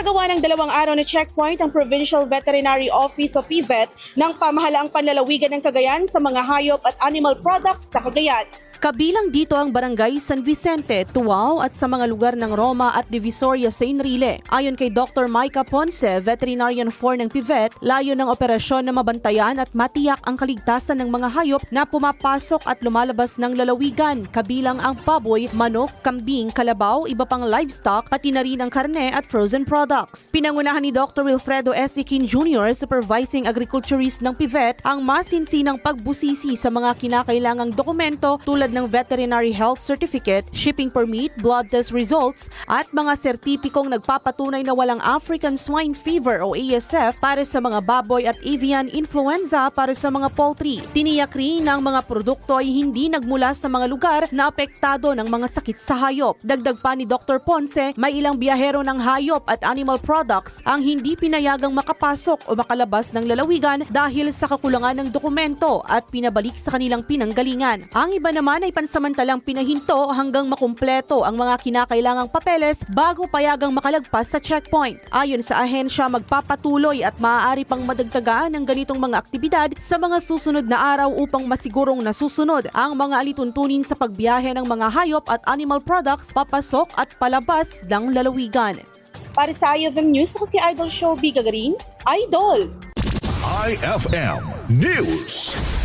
Nagsagawa ng 2 araw na checkpoint ang Provincial Veterinary Office o PVET ng pamahalaang panlalawigan ng Cagayan sa mga hayop at animal products sa Cagayan. Kabilang dito ang Barangay San Vicente, Tuao at sa mga lugar ng Roma at Divisoria sa Enrile. Ayon kay Dr. Micah Ponce, Veterinarian 4 ng PVET, layo ng operasyon na mabantayan at matiyak ang kaligtasan ng mga hayop na pumapasok at lumalabas ng lalawigan, kabilang ang baboy, manok, kambing, kalabaw, iba pang livestock, pati na rin ang karne at frozen products. Pinangunahan ni Dr. Wilfredo S. Iquin Jr., Supervising Agriculturist ng PVET, ang masinsinang pagbusisi sa mga kinakailangang dokumento tulad ng Veterinary Health Certificate, Shipping Permit, Blood Test Results at mga sertipikong nagpapatunay na walang African Swine Fever o ASF para sa mga baboy at avian influenza para sa mga poultry. Tiniyak rin na ang mga produkto ay hindi nagmula sa mga lugar na apektado ng mga sakit sa hayop. Dagdag pa ni Dr. Ponce, may ilang biyahero ng hayop at animal products ang hindi pinayagang makapasok o makalabas ng lalawigan dahil sa kakulangan ng dokumento at pinabalik sa kanilang pinanggalingan. Ang iba naman ay pansamantalang pinahinto hanggang makumpleto ang mga kinakailangang papeles bago payagang makalagpas sa checkpoint. Ayon sa ahensya, magpapatuloy at maaari pang madagdagan ng ganitong mga aktibidad sa mga susunod na araw upang masigurong nasusunod ang mga alituntunin sa pagbiyahe ng mga hayop at animal products papasok at palabas ng lalawigan. Para sa IFM News, ako si Idol Show B. Gagarin, Idol! IFM News.